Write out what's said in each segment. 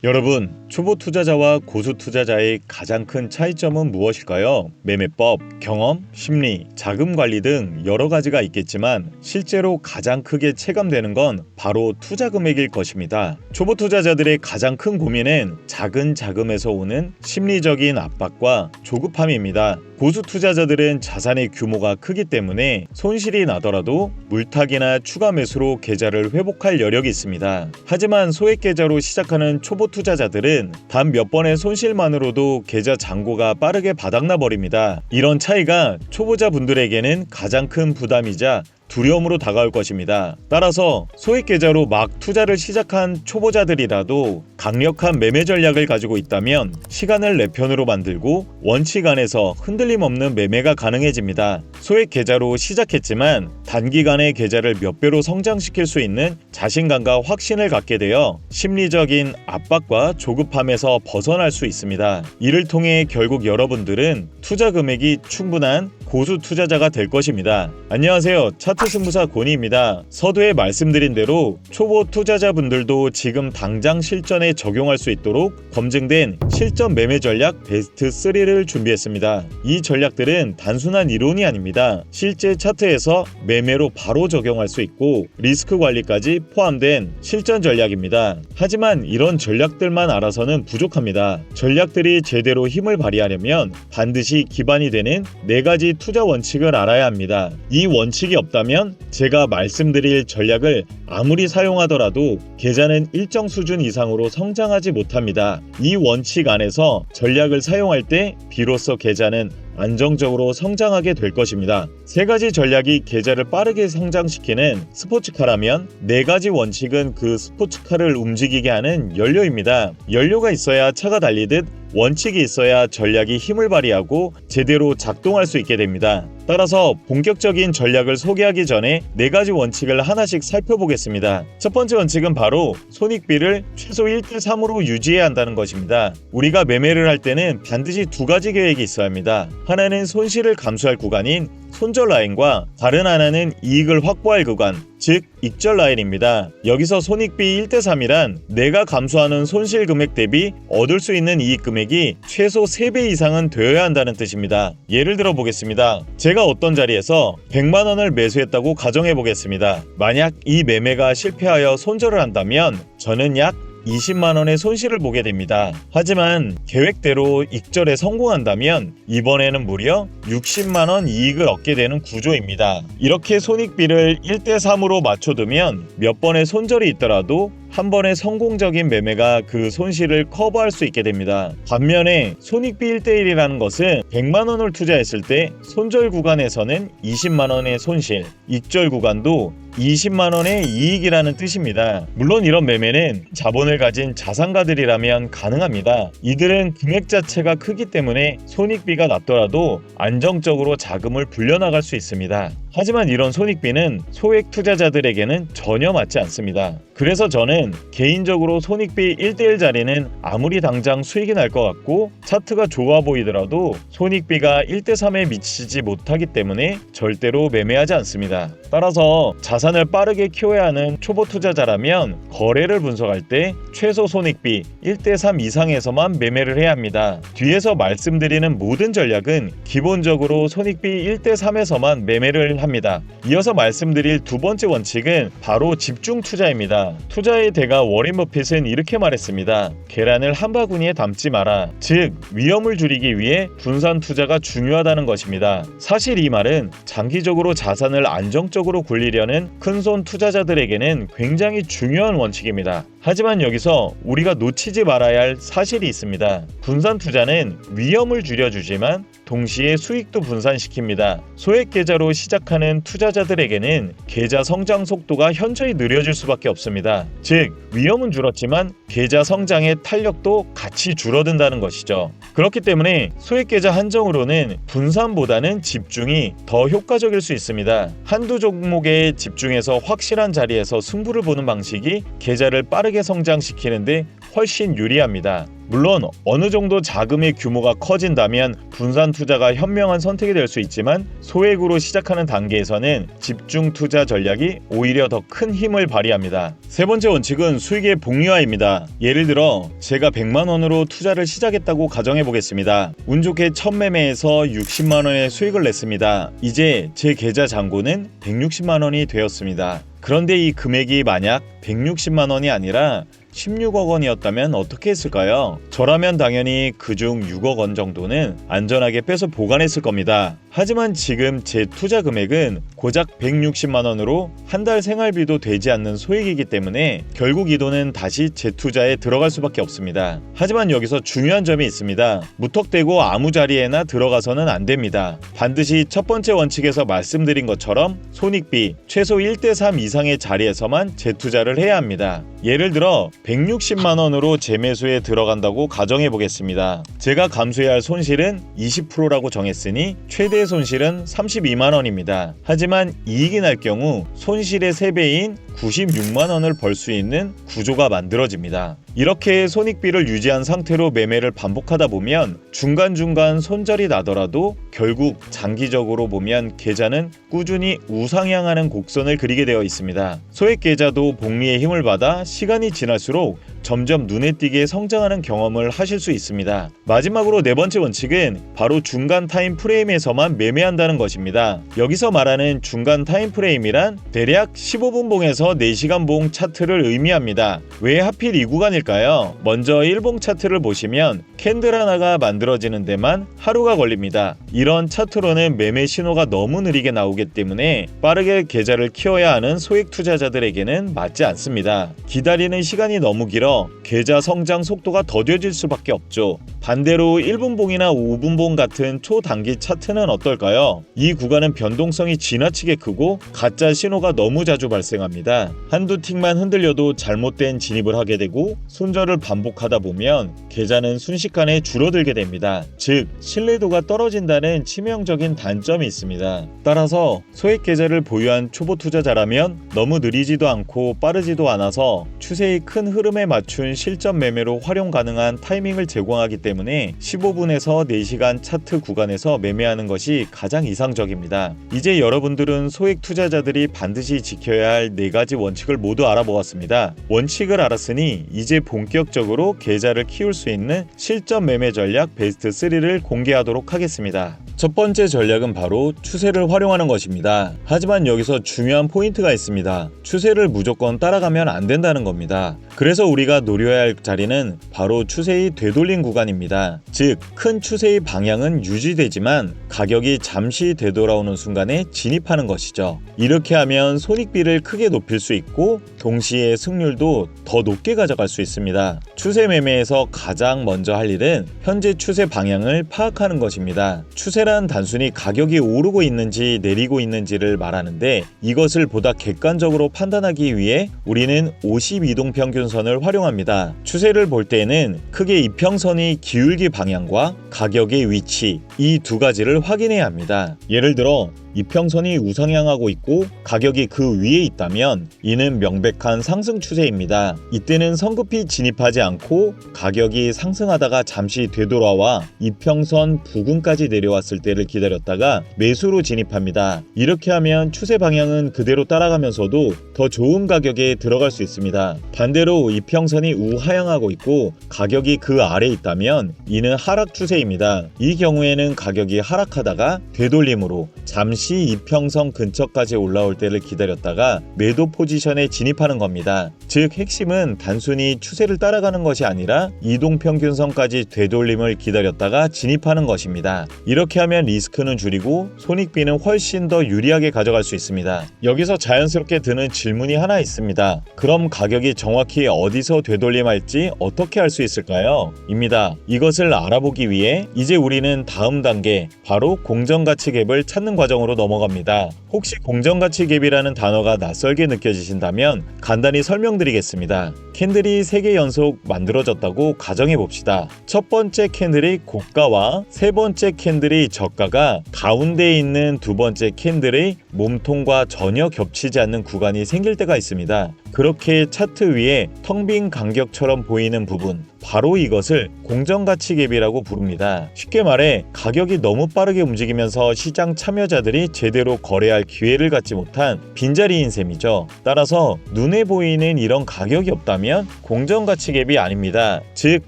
여러분, 초보 투자자와 고수 투자자의 가장 큰 차이점은 무엇일까요? 매매법, 경험, 심리, 자금 관리 등 여러 가지가 있겠지만 실제로 가장 크게 체감되는 건 바로 투자 금액일 것입니다. 초보 투자자들의 가장 큰 고민은 작은 자금에서 오는 심리적인 압박과 조급함입니다. 고수 투자자들은 자산의 규모가 크기 때문에 손실이 나더라도 물타기나 추가 매수로 계좌를 회복할 여력이 있습니다. 하지만 소액 계좌로 시작하는 초보 투자자들은 단 몇 번의 손실만으로도 계좌 잔고가 빠르게 바닥나 버립니다. 이런 차이가 초보자분들에게는 가장 큰 부담이자 두려움으로 다가올 것입니다. 따라서 소액 계좌로 막 투자를 시작한 초보자들이라도 강력한 매매 전략을 가지고 있다면 시간을 내 편으로 만들고 원칙 안에서 흔들림 없는 매매가 가능해집니다. 소액 계좌로 시작했지만 단기간에 계좌를 몇 배로 성장시킬 수 있는 자신감과 확신을 갖게 되어 심리적인 압박과 조급함에서 벗어날 수 있습니다. 이를 통해 결국 여러분들은 투자 금액이 충분한 고수 투자자가 될 것입니다. 안녕하세요. 차트 승부사 고니입니다. 서두에 말씀드린 대로 초보 투자자분들도 지금 당장 실전에 적용할 수 있도록 검증된 실전 매매 전략 베스트 3를 준비했습니다. 이 전략들은 단순한 이론이 아닙니다. 실제 차트에서 매매로 바로 적용할 수 있고 리스크 관리까지 포함된 실전 전략입니다. 하지만 이런 전략들만 알아서는 부족합니다. 전략들이 제대로 힘을 발휘하려면 반드시 기반이 되는 4가지 투자 원칙을 알아야 합니다. 이 원칙이 없다면 제가 말씀드릴 전략을 아무리 사용하더라도 계좌는 일정 수준 이상으로 성장하지 못합니다. 이 원칙 안에서 전략을 사용할 때 비로소 계좌는 안정적으로 성장하게 될 것입니다. 3가지 전략이 계좌를 빠르게 성장시키는 스포츠카라면 4가지 원칙은 그 스포츠카를 움직이게 하는 연료입니다. 연료가 있어야 차가 달리듯 원칙이 있어야 전략이 힘을 발휘하고 제대로 작동할 수 있게 됩니다. 따라서 본격적인 전략을 소개하기 전에 4가지 원칙을 하나씩 살펴보겠습니다. 첫 번째 원칙은 바로 손익비를 최소 1대3으로 유지해야 한다는 것입니다. 우리가 매매를 할 때는 반드시 2가지 계획이 있어야 합니다. 하나는 손실을 감수할 구간인 손절 라인과 다른 하나는 이익을 확보할 구간, 즉 익절 라인입니다. 여기서 손익비 1대3이란 내가 감수하는 손실 금액 대비 얻을 수 있는 이익 금액이 최소 3배 이상은 되어야 한다는 뜻입니다. 예를 들어 보겠습니다. 제가 어떤 자리에서 100만 원을 매수했다고 가정해 보겠습니다. 만약 이 매매가 실패하여 손절을 한다면 저는 약 20만 원의 손실을 보게 됩니다. 하지만 계획대로 익절에 성공한다면 이번에는 무려 60만 원 이익을 얻게 되는 구조입니다. 이렇게 손익비를 1대3으로 맞춰두면 몇 번의 손절이 있더라도 한 번의 성공적인 매매가 그 손실을 커버할 수 있게 됩니다. 반면에 손익비 1대1이라는 것은 100만 원을 투자했을 때 손절 구간에서는 20만 원의 손실, 익절 구간도 20만 원의 이익이라는 뜻입니다. 물론 이런 매매는 자본을 가진 자산가들이라면 가능합니다. 이들은 금액 자체가 크기 때문에 손익비가 낮더라도 안정적으로 자금을 불려나갈 수 있습니다. 하지만 이런 손익비는 소액 투자자들에게는 전혀 맞지 않습니다. 그래서 저는 개인적으로 손익비 1대1 자리는 아무리 당장 수익이 날 것 같고 차트가 좋아 보이더라도 손익비가 1대3에 미치지 못하기 때문에 절대로 매매하지 않습니다. 따라서 자산을 빠르게 키워야 하는 초보 투자자라면 거래를 분석할 때 최소 손익비 1대3 이상에서만 매매를 해야 합니다. 뒤에서 말씀드리는 모든 전략은 기본적으로 손익비 1대3에서만 매매를 합니다. 이어서 말씀드릴 2번째 원칙은 바로 집중 투자입니다. 투자의 대가 워렌 버핏은 이렇게 말했습니다. 계란을 한 바구니에 담지 마라. 즉 위험을 줄이기 위해 분산 투자가 중요하다는 것입니다. 사실 이 말은 장기적으로 자산을 안정적으로 굴리려는 큰손 투자자들에게는 굉장히 중요한 원칙입니다. 하지만 여기서 우리가 놓치지 말아야 할 사실이 있습니다. 분산 투자는 위험을 줄여주지만 동시에 수익도 분산시킵니다. 소액 계좌로 시작하는 투자자들에게는 계좌 성장 속도가 현저히 느려질 수밖에 없습니다. 즉 위험은 줄었지만 계좌 성장의 탄력도 같이 줄어든다는 것이죠. 그렇기 때문에 소액 계좌 한정으로는 분산보다는 집중이 더 효과적일 수 있습니다. 한두 종목에 집중해서 확실한 자리에서 승부를 보는 방식이 계좌를 빠르게 성장시키는데 훨씬 유리합니다. 물론 어느 정도 자금의 규모가 커진다면 분산 투자가 현명한 선택이 될 수 있지만 소액으로 시작하는 단계에서는 집중 투자 전략이 오히려 더 큰 힘을 발휘합니다. 세 번째 원칙은 수익의 복리화입니다. 예를 들어 제가 100만 원으로 투자를 시작했다고 가정해 보겠습니다. 운 좋게 첫 매매에서 60만 원의 수익을 냈습니다. 이제 제 계좌 잔고는 160만 원이 되었습니다. 그런데 이 금액이 만약 160만 원이 아니라 16억 원이었다면 어떻게 했을까요? 저라면 당연히 그중 6억 원 정도는 안전하게 빼서 보관했을 겁니다. 하지만 지금 제 투자 금액은 고작 160만 원으로 한 달 생활비도 되지 않는 소액이기 때문에 결국 이 돈은 다시 재투자에 들어갈 수밖에 없습니다. 하지만 여기서 중요한 점이 있습니다. 무턱대고 아무 자리에나 들어가서는 안 됩니다. 반드시 첫 번째 원칙에서 말씀드린 것처럼 손익비 최소 1대3 이상의 자리에서만 재투자를 해야 합니다. 예를 들어 160만 원으로 재매수에 들어간다고 가정해 보겠습니다. 제가 감수해야 할 손실은 20%라고 정했으니 최대 손실은 32만 원입니다. 하지만 이익이 날 경우 손실의 3배인 96만 원을 벌 수 있는 구조가 만들어집니다. 이렇게 손익비를 유지한 상태로 매매를 반복하다 보면 중간중간 손절이 나더라도 결국 장기적으로 보면 계좌는 꾸준히 우상향하는 곡선을 그리게 되어 있습니다. 소액 계좌도 복리의 힘을 받아 시간이 지날수록 점점 눈에 띄게 성장하는 경험을 하실 수 있습니다. 마지막으로 네 번째 원칙은 바로 중간 타임 프레임에서만 매매한다는 것입니다. 여기서 말하는 중간 타임 프레임이란 대략 15분 봉에서 4시간 봉 차트를 의미합니다. 왜 하필 이 구간일까요? 먼저 1봉 차트를 보시면 캔들 하나가 만들어지는 데만 하루가 걸립니다. 이런 차트로는 매매 신호가 너무 느리게 나오기 때문에 빠르게 계좌를 키워야 하는 소액 투자자들에게는 맞지 않습니다. 기다리는 시간이 너무 길어 계좌 성장 속도가 더뎌질 수밖에 없죠. 반대로 1분봉이나 5분봉 같은 초단기 차트는 어떨까요? 이 구간은 변동성이 지나치게 크고 가짜 신호가 너무 자주 발생합니다. 한두 틱만 흔들려도 잘못된 진입을 하게 되고 손절을 반복하다 보면 계좌는 순식간에 줄어들게 됩니다. 즉 신뢰도가 떨어진다는 치명적인 단점이 있습니다. 따라서 소액 계좌를 보유한 초보 투자자라면 너무 느리지도 않고 빠르지도 않아서 추세의 큰 흐름에 맞춘 실전 매매로 활용 가능한 타이밍을 제공하기 때문에 15분에서 4시간 차트 구간에서 매매하는 것이 가장 이상적입니다. 이제 여러분들은 소액 투자자들이 반드시 지켜야 할 4가지 원칙을 모두 알아보았습니다. 원칙을 알았으니 이제 본격적으로 계좌를 키울 수 있는 실전 매매 전략 베스트 3를 공개하도록 하겠습니다. 첫 번째 전략은 바로 추세를 활용하는 것입니다. 하지만 여기서 중요한 포인트가 있습니다. 추세를 무조건 따라가면 안 된다는 겁니다. 그래서 우리가 노려야 할 자리는 바로 추세의 되돌림 구간입니다. 즉, 큰 추세의 방향은 유지되지만 가격이 잠시 되돌아오는 순간에 진입하는 것이죠. 이렇게 하면 손익비를 크게 높일 수 있고 동시에 승률도 더 높게 가져갈 수 있습니다. 추세 매매에서 가장 먼저 할 일은 현재 추세 방향을 파악하는 것입니다. 추세란 단순히 가격이 오르고 있는지 내리고 있는지를 말하는데 이것을 보다 객관적으로 판단하기 위해 우리는 52동 평균선을 활용합니다. 추세를 볼 때에는 크게 이평선이 기울기 방향과 가격의 위치 이 두 가지를 확인해야 합니다. 예를 들어 이평선이 우상향하고 있고 가격이 그 위에 있다면 이는 명백한 상승 추세입니다. 이때는 성급히 진입하지 않고 가격이 상승하다가 잠시 되돌아와 이평선 부근까지 내려왔을 때를 기다렸다가 매수로 진입합니다. 이렇게 하면 추세 방향은 그대로 따라가면서도 더 좋은 가격에 들어갈 수 있습니다. 반대로 이평선이 우하향하고 있고 가격이 그 아래에 있다면 이는 하락 추세입니다. 이 경우에는 가격이 하락하다가 되돌림으로 잠시 이평선 근처까지 올라올 때를 기다렸다가 매도 포지션에 진입하는 겁니다. 즉 핵심은 단순히 추세를 따라가는 것이 아니라 이동평균선까지 되돌림을 기다렸다가 진입하는 것입니다. 이렇게 하면 리스크는 줄이고 손익비는 훨씬 더 유리하게 가져갈 수 있습니다. 여기서 자연스럽게 드는 질문이 하나 있습니다. 그럼 가격이 정확히 어디서 되돌림할지 어떻게 알 수 있을까요? 입니다. 이것을 알아보기 위해 이제 우리는 다음 단계 바로 공정가치 갭을 찾는 과정으로 전략으로 넘어갑니다. 혹시 공정가치갭이라는 단어가 낯설게 느껴지신다면 간단히 설명드리겠습니다. 캔들이 3개 연속 만들어졌다고 가정해봅시다. 첫 번째 캔들의 고가와 세 번째 캔들의 저가가 가운데에 있는 두 번째 캔들의 몸통과 전혀 겹치지 않는 구간이 생길 때가 있습니다. 그렇게 차트 위에 텅 빈 간격처럼 보이는 부분, 바로 이것을 공정가치갭이라고 부릅니다. 쉽게 말해 가격이 너무 빠르게 움직이면서 시장 참여자들이 제대로 거래할 기회를 갖지 못한 빈자리인 셈이죠. 따라서 눈에 보이는 이런 가격이 없다면 공정가치갭이 아닙니다. 즉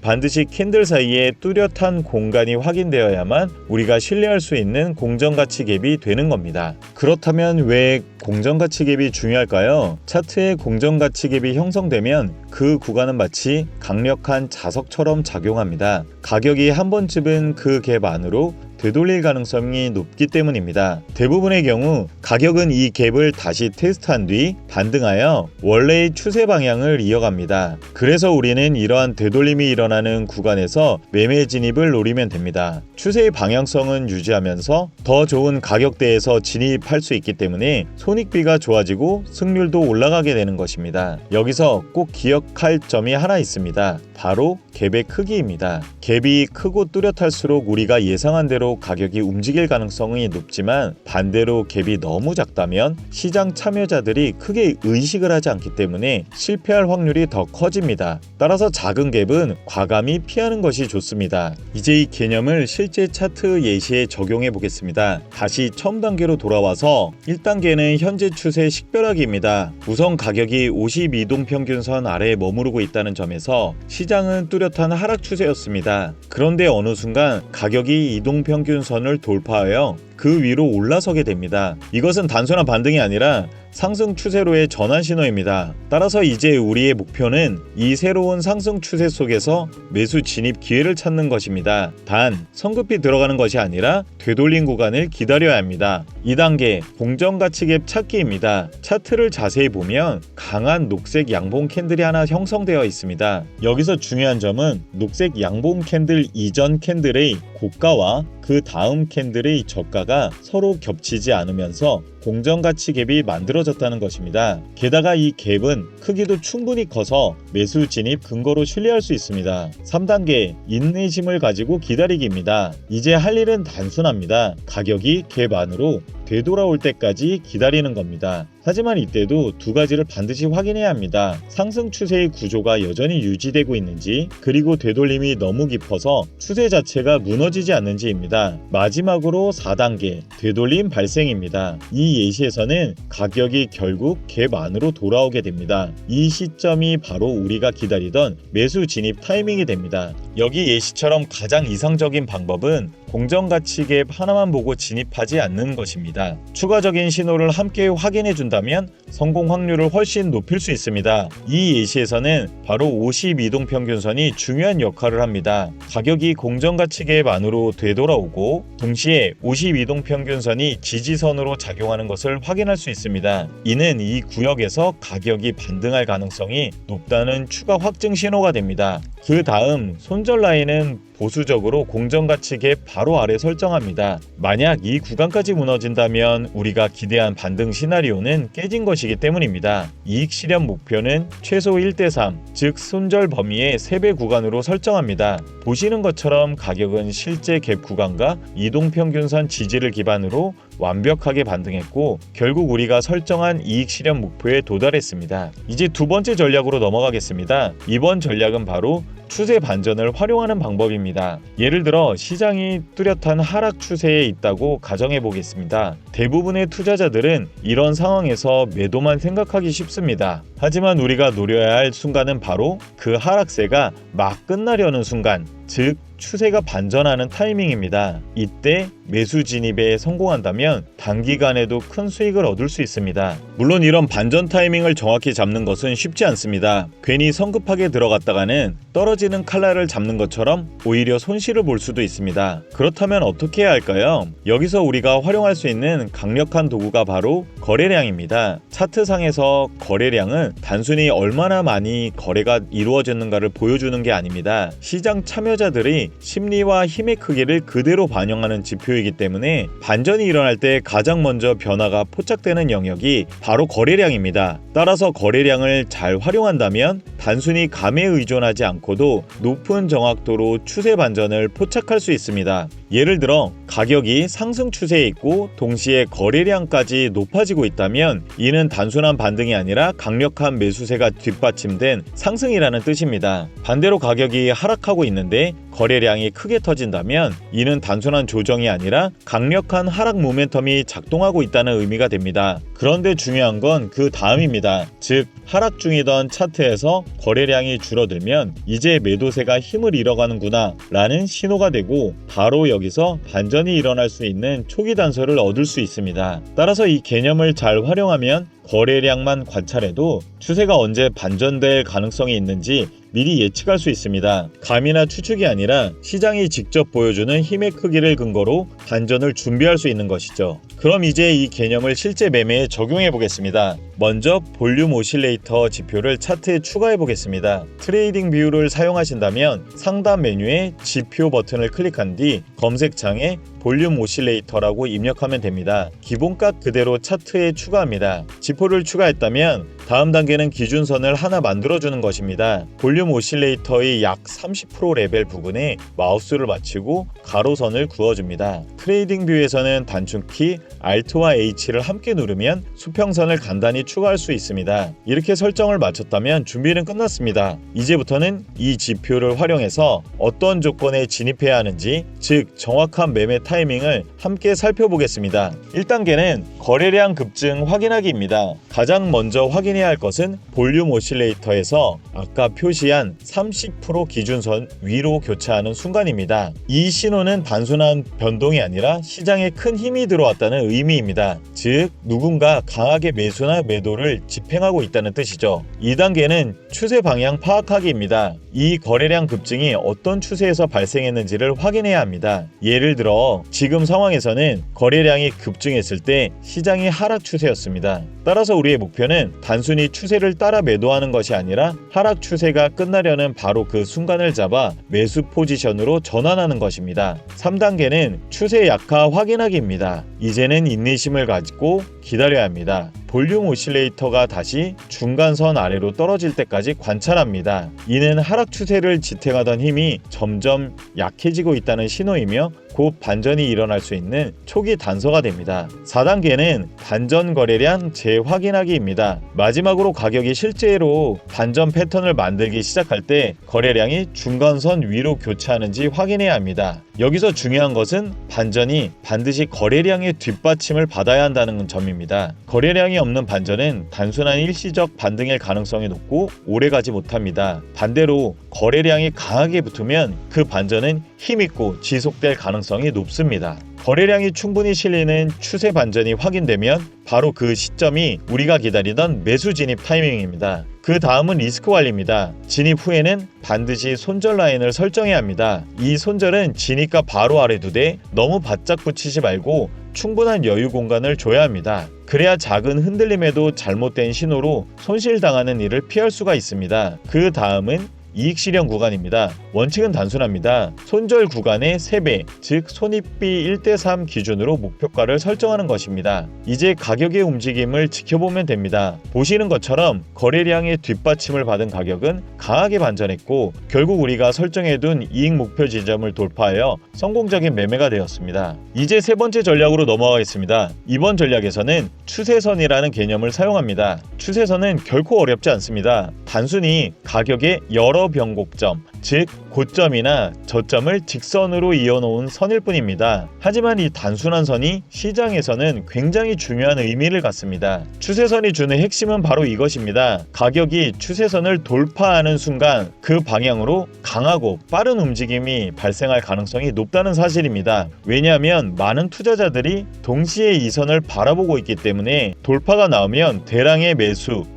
반드시 캔들 사이에 뚜렷한 공간이 확인되어야만 우리가 신뢰할 수 있는 공정가치갭이 되는 겁니다. 그렇다면 왜 공정가치갭이 중요할까요? 차트에 공정가치갭이 형성되면 그 구간은 마치 강력한 자석처럼 작용합니다. 가격이 한 번쯤은 그 갭 안으로 되돌릴 가능성이 높기 때문입니다. 대부분의 경우 가격은 이 갭을 다시 테스트한 뒤 반등하여 원래의 추세 방향을 이어갑니다. 그래서 우리는 이러한 되돌림이 일어나는 구간에서 매매 진입을 노리면 됩니다. 추세의 방향성은 유지하면서 더 좋은 가격대에서 진입할 수 있기 때문에 손익비가 좋아지고 승률도 올라가게 되는 것입니다. 여기서 꼭 기억할 점이 하나 있습니다. 바로 갭의 크기입니다. 갭이 크고 뚜렷할수록 우리가 예상한 대로 가격이 움직일 가능성이 높지만 반대로 갭이 너무 작다면 시장 참여자들이 크게 의식을 하지 않기 때문에 실패할 확률이 더 커집니다. 따라서 작은 갭은 과감히 피하는 것이 좋습니다. 이제 이 개념을 실제 차트 예시에 적용해 보겠습니다. 다시 처음 단계로 돌아와서 1단계는 현재 추세 식별하기입니다. 우선 가격이 52동 평균선 아래에 머무르고 있다는 점에서 시장은 뚜렷한 하락 추세였습니다. 그런데 어느 순간 가격이 이동평균선을 돌파하여 그 위로 올라서게 됩니다. 이것은 단순한 반등이 아니라 상승 추세로의 전환 신호입니다. 따라서 이제 우리의 목표는 이 새로운 상승 추세 속에서 매수 진입 기회를 찾는 것입니다. 단 성급히 들어가는 것이 아니라 되돌린 구간을 기다려야 합니다. 2단계 공정가치갭 찾기입니다. 차트를 자세히 보면 강한 녹색 양봉 캔들이 하나 형성되어 있습니다. 여기서 중요한 점은 녹색 양봉 캔들 이전 캔들의 고가와 그 다음 캔들의 저가가 서로 겹치지 않으면서 공정가치 갭이 만들어졌다는 것입니다. 게다가 이 갭은 크기도 충분히 커서 매수 진입 근거로 신뢰할 수 있습니다. 3단계 인내심을 가지고 기다리기입니다. 이제 할 일은 단순합니다. 가격이 갭 안으로 되돌아올 때까지 기다리는 겁니다. 하지만 이때도 두 가지를 반드시 확인해야 합니다. 상승 추세의 구조가 여전히 유지되고 있는지, 그리고 되돌림이 너무 깊어서 추세 자체가 무너지지 않는지입니다. 마지막으로 4단계 되돌림 발생입니다. 이 예시에서는 가격이 결국 갭 안으로 돌아오게 됩니다. 이 시점이 바로 우리가 기다리던 매수 진입 타이밍이 됩니다. 여기 예시처럼 가장 이상적인 방법은 공정가치 갭 하나만 보고 진입하지 않는 것입니다. 추가적인 신호를 함께 확인해 준다면 성공 확률을 훨씬 높일 수 있습니다. 이 예시에서는 바로 52동 평균선이 중요한 역할을 합니다. 가격이 공정가치 갭 안으로 되돌아오고 동시에 52동 평균선이 지지선으로 작용하는 것을 확인할 수 있습니다. 이는 이 구역에서 가격이 반등할 가능성이 높다는 추가 확증 신호가 됩니다. 그 다음 손절 라인은 보수적으로 공정가치 갭 바로 아래 설정합니다. 만약 이 구간까지 무너진다면 우리가 기대한 반등 시나리오는 깨진 것이기 때문입니다. 이익 실현 목표는 최소 1대3, 즉 손절 범위의 3배 구간으로 설정합니다. 보시는 것처럼 가격은 실제 갭 구간과 이동평균선 지지를 기반으로 완벽하게 반등했고 결국 우리가 설정한 이익 실현 목표에 도달했습니다. 이제 두 번째 전략으로 넘어가겠습니다. 이번 전략은 바로 추세 반전을 활용하는 방법입니다. 예를 들어 시장이 뚜렷한 하락 추세에 있다고 가정해 보겠습니다. 대부분의 투자자들은 이런 상황에서 매도만 생각하기 쉽습니다. 하지만 우리가 노려야 할 순간은 바로 그 하락세가 막 끝나려는 순간, 즉 추세가 반전하는 타이밍입니다. 이때 매수 진입에 성공한다면 단기간에도 큰 수익을 얻을 수 있습니다. 물론 이런 반전 타이밍을 정확히 잡는 것은 쉽지 않습니다. 괜히 성급하게 들어갔다가는 떨어지는 칼날을 잡는 것처럼 오히려 손실을 볼 수도 있습니다. 그렇다면 어떻게 해야 할까요? 여기서 우리가 활용할 수 있는 강력한 도구가 바로 거래량입니다. 차트상에서 거래량은 단순히 얼마나 많이 거래가 이루어졌는가를 보여주는 게 아닙니다. 시장 참여자들이 심리와 힘의 크기를 그대로 반영하는 지표이기 때문에 반전이 일어날 때 가장 먼저 변화가 포착되는 영역이 바로 거래량입니다. 따라서 거래량을 잘 활용한다면 단순히 감에 의존하지 않고도 높은 정확도로 추세 반전을 포착할 수 있습니다. 예를 들어 가격이 상승 추세에 있고 동시에 거래량까지 높아지고 있다면 이는 단순한 반등이 아니라 강력한 매수세가 뒷받침된 상승이라는 뜻입니다. 반대로 가격이 하락하고 있는데 거래량이 크게 터진다면 이는 단순한 조정이 아니라 강력한 하락 모멘텀이 작동하고 있다는 의미가 됩니다. 그런데 중요한 건 그 다음입니다. 즉 하락 중이던 차트에서 거래량이 줄어들면 이제 매도세가 힘을 잃어가는구나 라는 신호가 되고 바로 여기서 반전이 일어날 수 있는 초기 단서를 얻을 수 있습니다. 따라서 이 개념을 잘 활용하면 거래량만 관찰해도 추세가 언제 반전될 가능성이 있는지 미리 예측할 수 있습니다. 감이나 추측이 아니라 시장이 직접 보여주는 힘의 크기를 근거로 반전을 준비할 수 있는 것이죠. 그럼 이제 이 개념을 실제 매매에 적용해 보겠습니다. 먼저 볼륨 오실레이터 지표를 차트에 추가해 보겠습니다. 트레이딩 뷰를 사용하신다면 상단 메뉴에 지표 버튼을 클릭한 뒤 검색창에 볼륨 오실레이터라고 입력하면 됩니다. 기본값 그대로 차트에 추가합니다. 지표를 추가했다면 다음 단계는 기준선을 하나 만들어주는 것입니다. 볼륨 오실레이터의 약 30% 레벨 부분에 마우스를 맞추고 가로선을 그어줍니다. 트레이딩 뷰에서는 단축키 Alt와 H를 함께 누르면 수평선을 간단히 추가할 수 있습니다. 이렇게 설정을 마쳤다면 준비는 끝났습니다. 이제부터는 이 지표를 활용해서 어떤 조건에 진입해야 하는지, 즉 정확한 매매 타이밍을 함께 살펴보겠습니다. 1단계는 거래량 급증 확인하기입니다. 가장 먼저 확인해야 할 것은 볼륨 오실레이터에서 아까 표시한 30% 기준선 위로 교차하는 순간입니다. 이 신호는 단순한 변동이 아니라 시장에 큰 힘이 들어왔다는 의미입니다. 즉 누군가 강하게 매수나 매도를 집행하고 있다는 뜻이죠. 2단계는 추세 방향 파악하기입니다. 이 거래량 급증이 어떤 추세에서 발생했는지를 확인해야 합니다. 예를 들어 지금 상황에서는 거래량이 급증했을 때 시장이 하락 추세였습니다. 따라서 우리의 목표는 단순히 추세를 따라 매도하는 것이 아니라 하락 추세가 끝나려는 바로 그 순간을 잡아 매수 포지션으로 전환하는 것입니다. 3단계는 추세 약화 확인하기입니다. 이제는 인내심을 가지고 기다려야 합니다. 볼륨 오실레이터가 다시 중간선 아래로 떨어질 때까지 관찰합니다. 이는 하락 추세를 지탱하던 힘이 점점 약해지고 있다는 신호이며 곧 반전이 일어날 수 있는 초기 단서가 됩니다. 4단계는 반전 거래량 재확인하기입니다. 마지막으로 가격이 실제로 반전 패턴을 만들기 시작할 때 거래량이 중간선 위로 교차하는지 확인해야 합니다. 여기서 중요한 것은 반전이 반드시 거래량의 뒷받침을 받아야 한다는 점입니다. 거래량이 없는 반전은 단순한 일시적 반등일 가능성이 높고 오래가지 못합니다. 반대로 거래량이 강하게 붙으면 그 반전은 힘있고 지속될 가능성이 높습니다. 거래량이 충분히 실리는 추세 반전이 확인되면 바로 그 시점이 우리가 기다리던 매수 진입 타이밍입니다. 그 다음은 리스크 관리입니다. 진입 후에는 반드시 손절 라인을 설정해야 합니다. 이 손절은 진입과 바로 아래 두되 너무 바짝 붙이지 말고 충분한 여유 공간을 줘야 합니다. 그래야 작은 흔들림에도 잘못된 신호로 손실당하는 일을 피할 수가 있습니다. 그 다음은 이익 실현 구간입니다. 원칙은 단순합니다. 손절 구간의 3배, 즉 손익비 1:3 기준으로 목표가를 설정하는 것입니다. 이제 가격의 움직임을 지켜보면 됩니다. 보시는 것처럼 거래량의 뒷받침을 받은 가격은 강하게 반전했고 결국 우리가 설정해둔 이익 목표 지점을 돌파하여 성공적인 매매가 되었습니다. 이제 세 번째 전략으로 넘어가겠습니다. 이번 전략에서는 추세선이라는 개념을 사용합니다. 추세선은 결코 어렵지 않습니다. 단순히 가격의 여러 변곡점, 즉 고점이나 저점을 직선으로 이어놓은 선일 뿐입니다. 하지만 이 단순한 선이 시장에서는 굉장히 중요한 의미를 갖습니다. 추세선이 주는 핵심은 바로 이것입니다. 가격이 추세선을 돌파하는 순간 그 방향으로 강하고 빠른 움직임이 발생할 가능성이 높다는 사실입니다. 왜냐하면 많은 투자자들이 동시에 이 선을 바라보고 있기 때문에 돌파가 나오면 대량의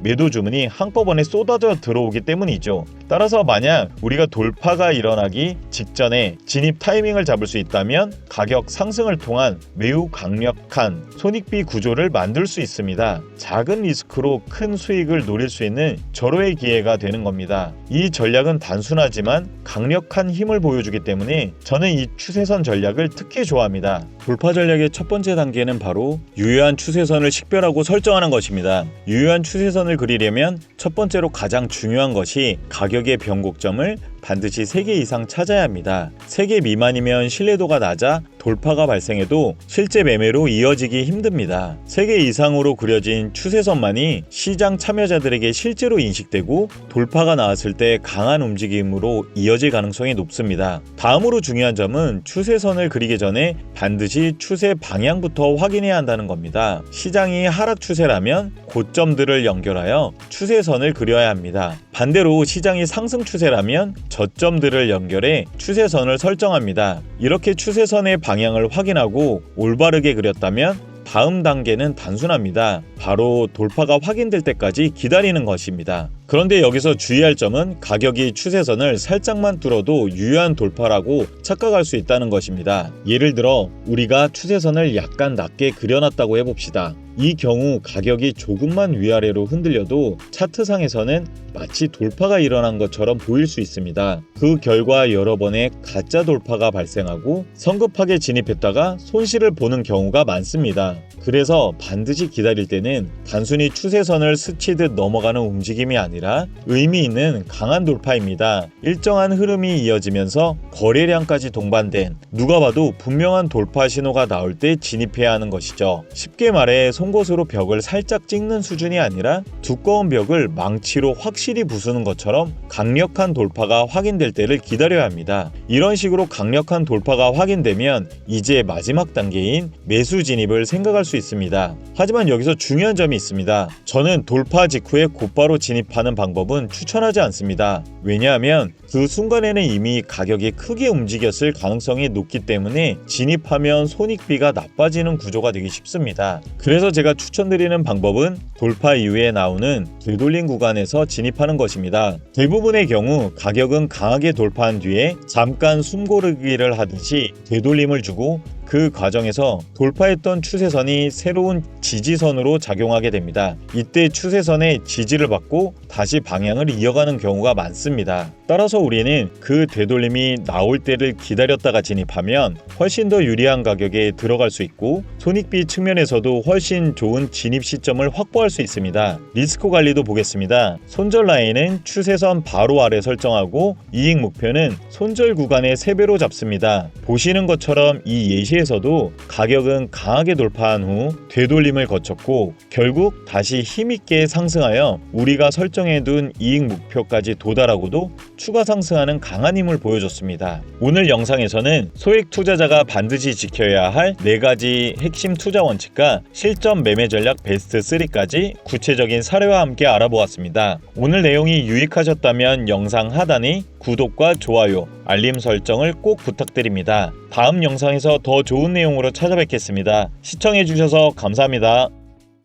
매도 주문이 한꺼번에 쏟아져 들어오기 때문이죠. 따라서 만약 우리가 돌파가 일어나기 직전에 진입 타이밍을 잡을 수 있다면 가격 상승을 통한 매우 강력한 손익비 구조를 만들 수 있습니다. 작은 리스크로 큰 수익을 노릴 수 있는 절호의 기회가 되는 겁니다. 이 전략은 단순하지만 강력한 힘을 보여주기 때문에 저는 이 추세선 전략을 특히 좋아합니다. 돌파 전략의 첫 번째 단계는 바로 유효한 추세선을 식별하고 설정하는 것입니다. 유효한 추세선을 그리려면 첫 번째로 가장 중요한 것이 가격의 변곡점을 반드시 3개 이상 찾아야 합니다. 3개 미만이면 신뢰도가 낮아 돌파가 발생해도 실제 매매로 이어지기 힘듭니다. 3개 이상으로 그려진 추세선만이 시장 참여자들에게 실제로 인식되고 돌파가 나왔을 때 강한 움직임으로 이어질 가능성이 높습니다. 다음으로 중요한 점은 추세선을 그리기 전에 반드시 추세 방향부터 확인해야 한다는 겁니다. 시장이 하락 추세라면 고점들을 연결하여 추세선을 그려야 합니다. 반대로 시장이 상승 추세라면 저점들을 연결해 추세선을 설정합니다. 이렇게 추세선의 방향을 확인하고 올바르게 그렸다면 다음 단계는 단순합니다. 바로 돌파가 확인될 때까지 기다리는 것입니다. 그런데 여기서 주의할 점은 가격이 추세선을 살짝만 뚫어도 유효한 돌파라고 착각할 수 있다는 것입니다. 예를 들어 우리가 추세선을 약간 낮게 그려놨다고 해봅시다. 이 경우 가격이 조금만 위아래로 흔들려도 차트상에서는 마치 돌파가 일어난 것처럼 보일 수 있습니다. 그 결과 여러 번의 가짜 돌파가 발생하고 성급하게 진입했다가 손실을 보는 경우가 많습니다. 그래서 반드시 기다릴 때는 단순히 추세선을 스치듯 넘어가는 움직임이 아니라 의미 있는 강한 돌파입니다. 일정한 흐름이 이어지면서 거래량까지 동반된 누가 봐도 분명한 돌파 신호가 나올 때 진입해야 하는 것이죠. 쉽게 말해 송곳으로 벽을 살짝 찍는 수준이 아니라 두꺼운 벽을 망치로 확실히 부수는 것처럼 강력한 돌파가 확인될 때를 기다려야 합니다. 이런 식으로 강력한 돌파가 확인되면 이제 마지막 단계인 매수 진입을 생각할 수 있습니다. 하지만 여기서 중요한 점이 있습니다. 저는 돌파 직후에 곧바로 진입하는 방법은 추천하지 않습니다. 왜냐하면 그 순간에는 이미 가격이 크게 움직였을 가능성이 높기 때문에 진입하면 손익비가 나빠지는 구조가 되기 쉽습니다. 그래서 제가 추천드리는 방법은 돌파 이후에 나오는 되돌림 구간에서 진입하는 것입니다. 대부분의 경우 가격은 강하게 돌파한 뒤에 잠깐 숨고르기를 하듯이 되돌림을 주고 그 과정에서 돌파했던 추세선이 새로운 지지선으로 작용하게 됩니다. 이때 추세선의 지지를 받고 다시 방향을 이어가는 경우가 많습니다. 따라서 우리는 그 되돌림이 나올 때를 기다렸다가 진입하면 훨씬 더 유리한 가격에 들어갈 수 있고 손익비 측면에서도 훨씬 좋은 진입 시점을 확보할 수 있습니다. 리스크 관리도 보겠습니다. 손절 라인은 추세선 바로 아래 설정하고 이익 목표는 손절 구간의 3배로 잡습니다. 보시는 것처럼 이 예시에서도 가격은 강하게 돌파한 후 되돌림을 거쳤고 결국 다시 힘있게 상승하여 우리가 설정해둔 이익 목표까지 도달하고도 추가 상승하는 강한 힘을 보여줬습니다. 오늘 영상에서는 소액 투자자가 반드시 지켜야 할 4가지 핵심 투자 원칙과 실전 매매 전략 베스트 3까지 구체적인 사례와 함께 알아보았습니다. 오늘 내용이 유익하셨다면 영상 하단의 구독과 좋아요, 알림 설정을 꼭 부탁드립니다. 다음 영상에서 더 좋은 내용으로 찾아뵙겠습니다. 시청해주셔서 감사합니다.